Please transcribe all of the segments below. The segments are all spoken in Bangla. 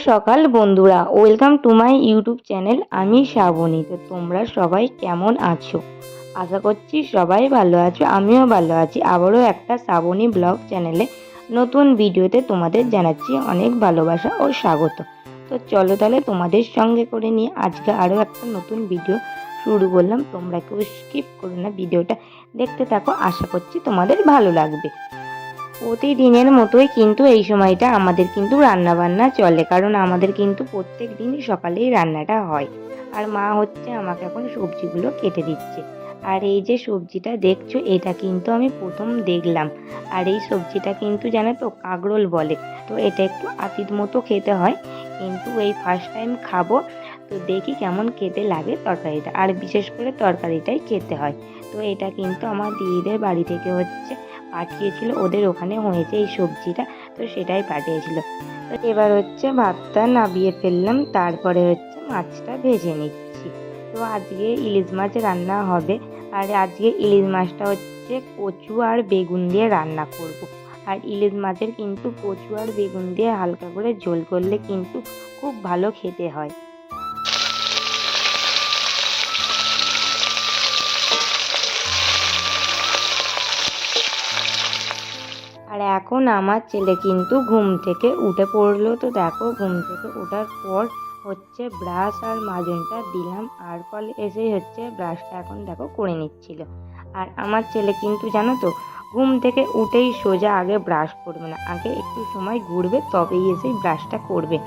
সকাল বন্ধুরা, welcome to my YouTube channel. আমি শ্রাবণী। তো তোমরা সবাই কেমন আছো? আশা করছি সবাই ভালো আছো, আমিও ভালো আছি। আবারও একটা শ্রাবণী ব্লগ চ্যানেলে নতুন ভিডিওতে তোমাদের জানাচ্ছি অনেক ভালোবাসা ও স্বাগত। তো চলো তাহলে তোমাদের সঙ্গে করে নিয়ে আজকে আরও একটা নতুন ভিডিও শুরু করলাম। তোমরা কেউ স্কিপ করো না, ভিডিওটা দেখতে থাকো, আশা করছি তোমাদের ভালো লাগবে। প্রতিদিনের মতোই কিন্তু এই সময়টা আমাদের কিন্তু রান্না বান্না চলে, কারণ আমাদের কিন্তু প্রত্যেক দিনই সকালেই রান্নাটা হয়। আর মা হচ্ছে আমাকে এখন সবজিগুলো কেটে দিচ্ছে। আর এই যে সবজিটা দেখছো, এটা কিন্তু আমি প্রথম দেখলাম। আর এই সবজিটা কিন্তু জানো তো কাঁকরোল বলে। তো এটা একটু আতির মতো খেতে হয়, কিন্তু এই ফার্স্ট টাইম খাবো। তো দেখি কেমন খেতে লাগে তরকারিটা, আর বিশেষ করে তরকারিটাই খেতে হয়। তো এটা কিন্তু আমার দিদিদের বাড়ি থেকে হচ্ছে পাঠিয়েছিল, ওদের ওখানে হয়েছে এই সবজিটা, তো সেটাই পাঠিয়েছিল। তো এবার হচ্ছে ভাতটা নামিয়ে ফেললাম, তারপরে হচ্ছে মাছটা ভেজে নিচ্ছি। তো আজকে ইলিশ মাছ রান্না হবে। আর আজকে ইলিশ মাছটা হচ্ছে কচু আর বেগুন দিয়ে রান্না করব। আর ইলিশ মাছের কিন্তু কচু আর বেগুন দিয়ে হালকা করে ঝোল করলে কিন্তু খুব ভালো খেতে হয়। আর এখন আমার ছেলে কিন্তু ঘুম থেকে উঠে পড়লো। তো দেখো, ঘুম থেকে ওঠার পর হচ্ছে ব্রাশ আর মাজনটা দিলাম, আর ফলে এসেই হচ্ছে ব্রাশটা এখন দেখো করে নিচ্ছিল। আর আমার ছেলে কিন্তু জানো তো ঘুম থেকে উঠেই সোজা আগে ব্রাশ করবে না, আগে একটু সময় ঘুরবে তবেই এসেই ব্রাশটা করবে।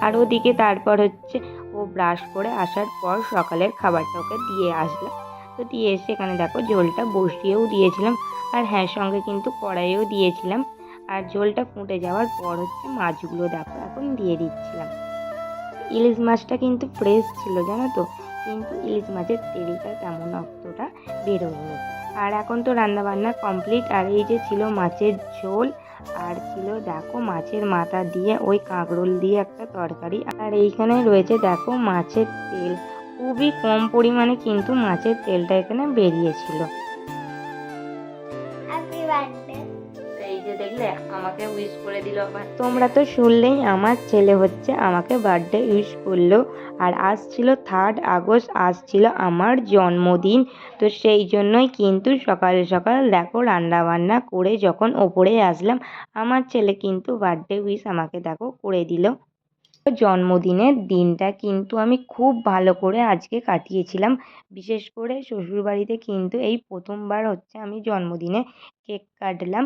আর ওদিকে তারপর হচ্ছে ও ব্রাশ করে আসার পর সকালের খাবারটা ওকে দিয়ে আসলাম। তো দিয়ে এসে এখানে দেখো ঝোলটা বসিয়েও দিয়েছিলাম, আর হ্যাঁ সঙ্গে কিন্তু কড়াইও দিয়েছিলাম। আর ঝোলটা ফুটে যাওয়ার পর হচ্ছে মাছগুলো দেখো এখন দিয়ে দিচ্ছিলাম। ইলিশ মাছটা কিন্তু ফ্রেশ ছিল জানো তো, কিন্তু ইলিশ মাছের তেলটা তেমন অতটা বেরোয়নি। আর এখন তো রান্না বান্না কমপ্লিট। আর এই যে ছিল মাছের ঝোল, আর ছিল দেখো মাছের মাথা দিয়ে ওই কাঁকরোল দিয়ে একটা তরকারি, আর এইখানে রয়েছে দেখো মাছের তেল। খুবই কম পরিমাণে কিন্তু মাছের তেলটা এখানে বেরিয়েছিল। এই যে দেখলে আমাকে উইশ করে দিল আবার। তোমরা তো শুনলেই আমার ছেলে হচ্ছে আমাকে বার্থডে উইশ করলো। আর আজ ছিল 3 আগস্ট, আজ ছিল আমার জন্মদিন। তো সেই জন্যই কিন্তু সকাল সকাল দেখো রান্না বান্না করে যখন ওপরে আসলাম, আমার ছেলে কিন্তু বার্থডে উইশ আমাকে দেখো করে দিল। জন্মদিনের দিনটা কিন্তু আমি খুব ভালো করে আজকে কাটিয়েছিলাম। বিশেষ করে শ্বশুরবাড়িতে কিন্তু এই প্রথমবার হচ্ছে আমি জন্মদিনে কেক কাটলাম।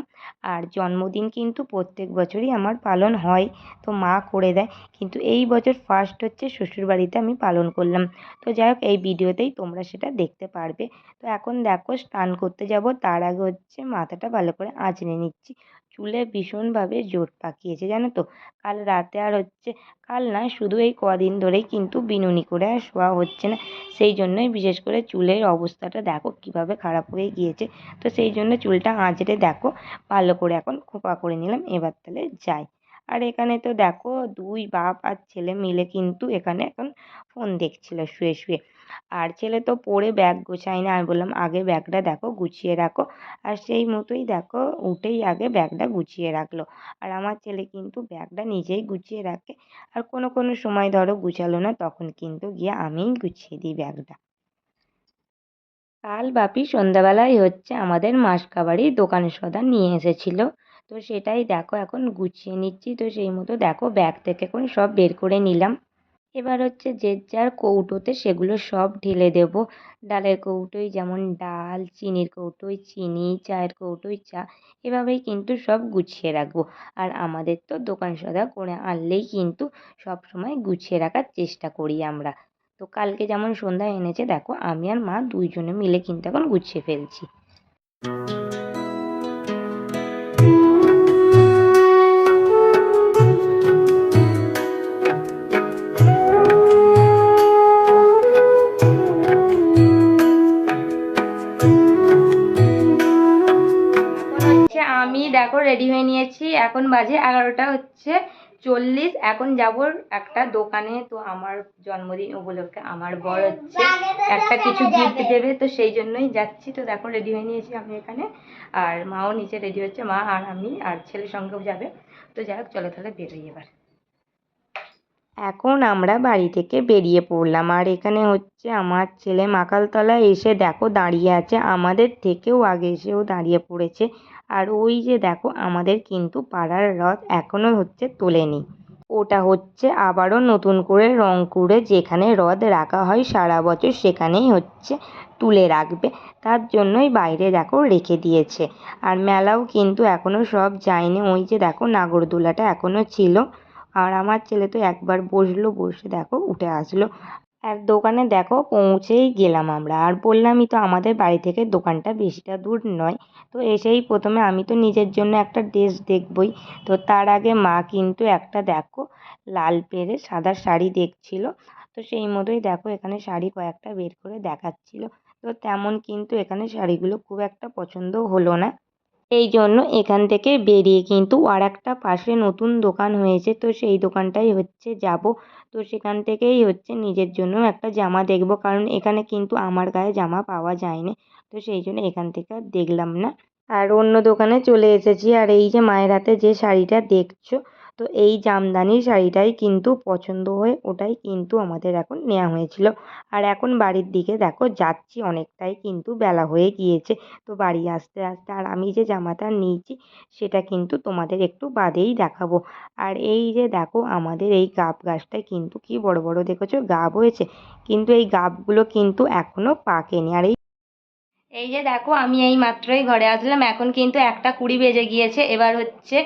আর জন্মদিন কিন্তু প্রত্যেক বছরই আমার পালন হয়, তো মা করে দেয়, কিন্তু এই বছর ফার্স্ট হচ্ছে শ্বশুরবাড়িতে আমি পালন করলাম। তো যাই হোক, এই ভিডিওতেই তোমরা সেটা দেখতে পারবে। তো এখন দেখো স্নান করতে যাব, তার আগে হচ্ছে মাথাটা ভালো করে আঁচড়ে নিচ্ছি। চুলে ভীষণভাবে জোর পাকিয়েছে জানো তো। কাল রাতে আর হচ্ছে কাল না, শুধু এই কদিন ধরেই কিন্তু বিনুনি করে আর শোয়া হচ্ছে না। সেই জন্যই বিশেষ করে চুলের অবস্থাটা দেখো কিভাবে খারাপ হয়ে গিয়েছে। তো সেই জন্য চুলটা আঁচড়ে দেখো ভালো করে এখন খোপা করে নিলাম। এবার তাহলে যাই। আর এখানে তো দেখো দুই বাপ আর ছেলে মিলে কিন্তু এখানে এখন ফোন দেখছিল শুয়ে শুয়ে। আর ছেলে তো পড়ে ব্যাগ গোছায় না, আমি বললাম আগে ব্যাগটা দেখো গুছিয়ে রাখো। আর সেই মতোই দেখো উঠেই আগে ব্যাগটা গুছিয়ে রাখলো। আর আমার ছেলে কিন্তু ব্যাগটা নিজেই গুছিয়ে রাখে। আর কোনো কোনো সময় ধরো গুছালো না, তখন কিন্তু গিয়ে আমিই গুছিয়ে দিই ব্যাগটা। কাল বাপি সন্ধ্যাবেলায় হচ্ছে আমাদের মাসকাবাড়ি দোকানে সদা নিয়ে এসেছিল। তো সেটাই দেখো এখন গুছিয়ে নিচ্ছি। তো সেই মতো দেখো ব্যাগ থেকে এখন সব বের করে নিলাম। এবার হচ্ছে যে যার কৌটোতে সেগুলো সব ঢেলে দেব। ডালের কৌটোয় যেমন ডাল, চিনির কৌটোয় চিনি, চায়ের কৌটোয় চা, এভাবেই কিন্তু সব গুছিয়ে রাখবো। আর আমাদের তো দোকান সদা করে আনলেই কিন্তু সব সময় গুছিয়ে রাখার চেষ্টা করি আমরা। তো কালকে যেমন সন্ধ্যায় এনেছে দেখো, আমি আর মা দুইজনে মিলে কিন্তু এখন গুছিয়ে ফেলছি। আমি দেখো রেডি হয়ে নিয়েছি, এখন বাজে 11:40। এখন যাব একটা দোকানে। তো আমার জন্মদিন উপলক্ষে আমার বর হচ্ছে একটা কিছু গিফট দেবে, তো সেই জন্যই যাচ্ছি। তো দেখো রেডি হয়ে নিয়েছি আমি এখানে, আর মাও নিচে রেডি হচ্ছে, মা আর আমি আর ছেলের সঙ্গেও যাবে। তো যাই হোক চলো তাহলে বেরোই এবার। এখন আমরা বাড়ি থেকে বেরিয়ে পড়লাম, আর এখানে হচ্ছে আমার ছেলে মাকালতলায় এসে দেখো দাঁড়িয়ে আছে, আমাদের থেকেও আগে এসেও দাঁড়িয়ে পড়েছে। আর ওই যে দেখো আমাদের কিন্তু পাড়ার রথ এখনো হচ্ছে তোলেনি, ওটা হচ্ছে আবারও নতুন করে রংপুরে যেখানে রথ রাখা হয় সারা বছর সেখানেই হচ্ছে তুলে রাখবে, তার জন্যই বাইরে দেখো রেখে দিয়েছে। আর মেলাও কিন্তু এখনো সব যায়নি, ওই যে দেখো নাগরদোলাটা এখনো ছিল। আর আমার ছেলে তো একবার বসলো, বসে দেখো উঠে আসলো। আর দোকানে দেখো পৌঁছেই গেলাম আমরা, আর বললামই তো আমাদের বাড়ি থেকে দোকানটা বেশিটা দূর নয়। তো এসেই প্রথমে আমি তো নিজের জন্য একটা ড্রেস দেখবই, তো তার আগে মা কিন্তু একটা দেখো লাল পেরে সাদা শাড়ি দেখছিল। তো সেই মতোই দেখো এখানে শাড়ি কয়েকটা বের করে দেখাচ্ছিল। তো তেমন কিন্তু এখানে শাড়িগুলো খুব একটা পছন্দ হলো না, এই জন্য এখান থেকে বেরিয়ে কিন্তু আরেকটা পাশে নতুন দোকান হয়েছে, তো সেই দোকানটাই হচ্ছে যাব। তো সেখান থেকেই হচ্ছে নিজের জন্য একটা জামা দেখব, কারণ এখানে কিন্তু আমার গায়ে জামা পাওয়া যায়নি। তো সেই জন্য এখান থেকে আর দেখলাম না, আর অন্য দোকানে চলে এসেছি। আর এই যে মায়ের হাতে যে শাড়িটা দেখছো, তো এই জামদানি শাড়িটাই কিন্তু পছন্দ হয়ে ওটাই কিন্তু আমাদের এখন নেওয়া হয়েছিল। আর এখন বাড়ির দিকে দেখো যাচ্ছি, অনেকটাই কিন্তু বেলা হয়ে গিয়েছে। তো বাড়ি আসতে আসতে আর আমি যে জামাটা নিয়েছি সেটা কিন্তু তোমাদের একটু বাদেই দেখাবো। আর এই যে দেখো আমাদের এই গাব গাছটায় কিন্তু কি বড় বড় দেখেছো গাব হয়েছে, কিন্তু এই গাবগুলো কিন্তু এখনো পাকেনি। আর এই যে দেখো আমি এই মাত্রই ঘরে আসলাম, এখন কিন্তু 1:20 বেজে গিয়েছে। এবার হচ্ছে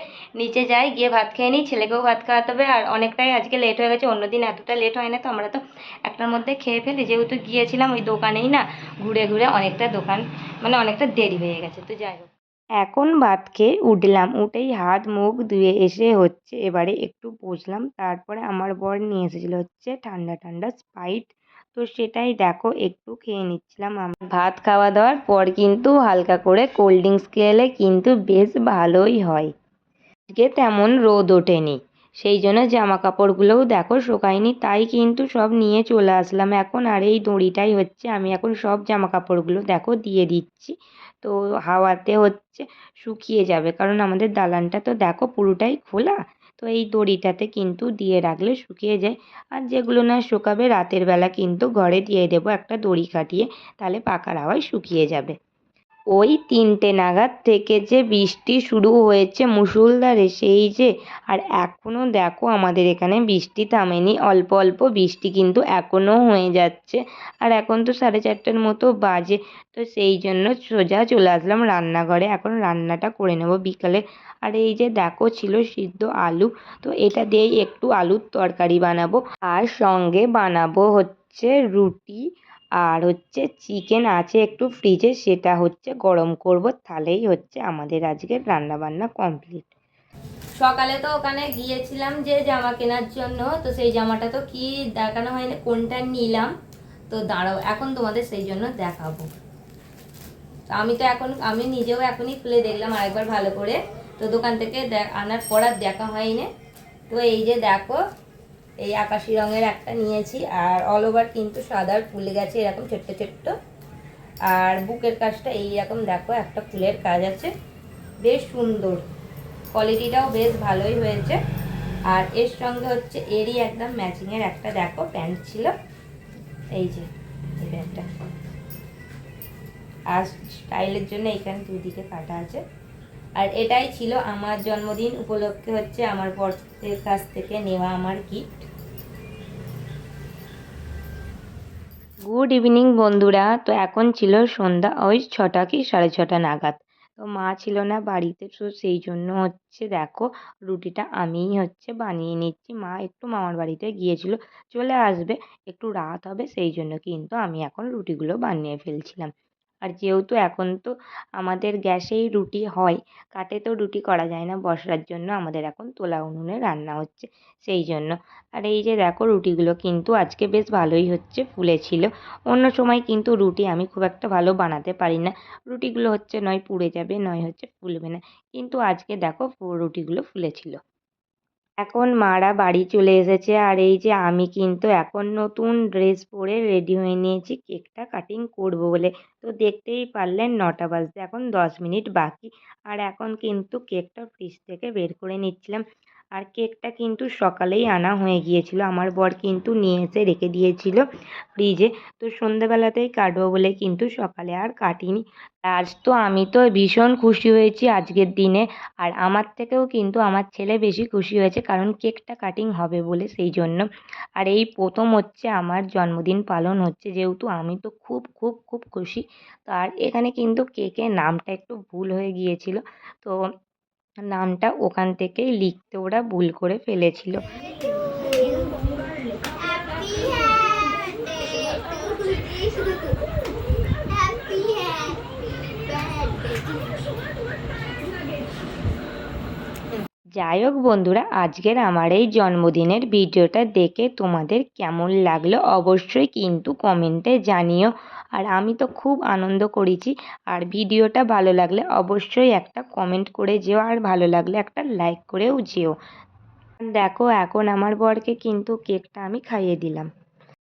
নিচে যাই, গিয়ে ভাত খেয়ে নিই, ছেলেকেও ভাত খাওয়াতে হবে। আর অনেকটাই আজকে লেট হয়ে গেছে, অন্যদিন এতটা লেট হয় না, তো আমরা তো 1টার মধ্যে খেয়ে ফেলি, যেহেতু গিয়েছিলাম ওই দোকানেই না ঘুরে ঘুরে অনেকটা দোকান, মানে অনেকটা দেরি হয়ে গেছে। তো যাই হোক, এখন ভাত খেয়ে উঠলাম, উঠেই হাত মুখ ধুয়ে এসে হচ্ছে এবারে একটু বসলাম। তারপরে আমার বর নিয়ে এসেছিল হচ্ছে ঠান্ডা ঠান্ডা স্প্রাইট, তো সেটাই দেখো একটু খেয়ে নিচ্ছিলাম। ভাত খাওয়া দাওয়ার পর কিন্তু হালকা করে কোল্ড ড্রিঙ্কস খেলে কিন্তু বেশ ভালোই হয়। আজকে তেমন রোদ ওঠেনি, সেই জন্য জামা কাপড়গুলোও দেখো শুকায়নি, তাই কিন্তু সব নিয়ে চলে আসলাম এখন। আর এই দড়িটাই হচ্ছে আমি এখন সব জামা কাপড়গুলো দেখো দিয়ে দিচ্ছি, তো হাওয়াতে হচ্ছে শুকিয়ে যাবে, কারণ আমাদের দালানটা তো দেখো পুরোটাই খোলা। তো এই দড়িটাতে কিন্তু দিয়ে রাখলে শুকিয়ে যায়। আর যেগুলো না শুকাবে রাতের বেলা কিন্তু ঘরে দিয়ে দেবো একটা দড়ি কাটিয়ে, তাহলে পাখার হাওয়ায় শুকিয়ে যাবে। ওই 3টে নাগাদ থেকে যে বৃষ্টি শুরু হয়েছে মুষলধারে, সেই যে, আর এখনও দেখো আমাদের এখানে বৃষ্টি থামেনি, অল্প অল্প বৃষ্টি কিন্তু এখনও হয়ে যাচ্ছে। আর এখন তো 4:30টার মতো বাজে, তো সেই জন্য সোজা চলে আসলাম রান্নাঘরে, এখন রান্নাটা করে নেব বিকালে। আর এই যে দেখো ছিল সিদ্ধ আলু, তো এটা দিয়েই একটু আলুর তরকারি বানাবো, আর সঙ্গে বানাবো হচ্ছে রুটি। আর হচ্ছে চিকেন আছে একটু ফ্রিজে, সেটা হচ্ছে গরম করব, তাহলেই হচ্ছে আমাদের আজকের রান্না বান্না কমপ্লিট। সকালে তো ওখানে গিয়েছিলাম যে জামা কেনার জন্য, তো সেই জামাটা তো কি দেখানো হয়নি কোনটা নিলাম, তো দাঁড়াও এখন তোমাদের সেই জন্য দেখাবো। আমি তো এখন আমি নিজেও এখনই খুলে দেখলাম আরেকবার ভালো করে, তো দোকান থেকে আনার পর আর দেখা হয়নি। তো এই যে দেখো এই আকাশি রঙের একটা নিয়েছি, আর অল ওভার কিন্তু সাদার ফুলে গেছে এরকম ছোট্ট ছোট্ট। আর বুকের কাজটা এইরকম দেখো একটা ফুলের কাজ আছে, বেশ সুন্দর, কোয়ালিটিটাও বেশ ভালোই হয়েছে। আর এর সঙ্গে হচ্ছে এরই একদম ম্যাচিংয়ের একটা দেখো প্যান্ট ছিল, এই যে এই প্যান্টটা। আর স্টাইলের জন্য এখানে দুদিকে কাটা আছে। আর এটাই ছিল আমার জন্মদিন উপলক্ষে হচ্ছে আমার বরের কাছ থেকে নেওয়া আমার গিফট। গুড ইভিনিং বন্ধুরা, তো এখন ছিল সন্ধ্যা ওই 6টা কি 6:30 নাগাদ। তো মা ছিল না বাড়িতে, তো সেই জন্য হচ্ছে দেখো রুটিটা আমিই হচ্ছে বানিয়ে নিচ্ছি। মা একটু মামার বাড়িতে গিয়েছিল, চলে আসবে, একটু রাত হবে, সেই জন্য কিন্তু আমি এখন রুটিগুলো বানিয়ে ফেলছিলাম। আর যেহেতু এখন তো আমাদের গ্যাসেই রুটি হয়, কাঠে তো রুটি করা যায় না, বসার জন্য আমাদের এখন তোলা উনুনে রান্না হচ্ছে, সেই জন্য। আর এই যে দেখো রুটিগুলো কিন্তু আজকে বেশ ভালোই হচ্ছে ফুলেছিল। অন্য সময় কিন্তু রুটি আমি খুব একটা ভালো বানাতে পারি না, রুটিগুলো হচ্ছে নয় পুড়ে যাবে নয় হচ্ছে ফুলবে না, কিন্তু আজকে দেখো রুটিগুলো ফুলেছিল। এখন মারা বাড়ি চলে এসেছে, আর এই যে আমি কিন্তু এখন নতুন ড্রেস পরে রেডি হয়ে নিয়েছি কেকটা কাটিং করব বলে। তো দেখতেই পারলেন 9টা বাজতে এখন 10 মিনিট বাকি। আর এখন কিন্তু কেকটা ফ্রিজ থেকে বের করে নিচ্ছিলাম। আর কেকটা কিন্তু সকালেই আনা হয়ে গিয়েছিল, আমার বর কিন্তু নিয়ে এসে রেখে দিয়েছিল ফ্রিজে। তো সন্ধেবেলাতেই কাটবো বলে কিন্তু সকালে আর কাটিনি। আজ তো আমি তো ভীষণ খুশি হয়েছি আজকের দিনে, আর আমার থেকেও কিন্তু আমার ছেলে বেশি খুশি হয়েছে, কারণ কেকটা কাটিং হবে বলে সেই জন্য। আর এই প্রথম হচ্ছে আমার জন্মদিন পালন হচ্ছে, যেহেতু আমি তো খুব খুব খুব খুশি। তো আর এখানে কিন্তু কেকের নামটা একটু ভুল হয়ে গিয়েছিল, তো নামটা ওখান থেকেই লিখতে ওরা ভুল করে ফেলেছিল। যাই হোক বন্ধুরা, আজকের আমার এই জন্মদিনের ভিডিওটা দেখে তোমাদের কেমন লাগলো অবশ্যই কিন্তু কমেন্টে জানিও। আর আমি তো খুব আনন্দ করেছি। আর ভিডিওটা ভালো লাগলে অবশ্যই একটা কমেন্ট করে যেও, আর ভালো লাগলে একটা লাইক করেও যেও। দেখো এখন আমার বরকে কিন্তু কেকটা আমি খাইয়ে দিলাম।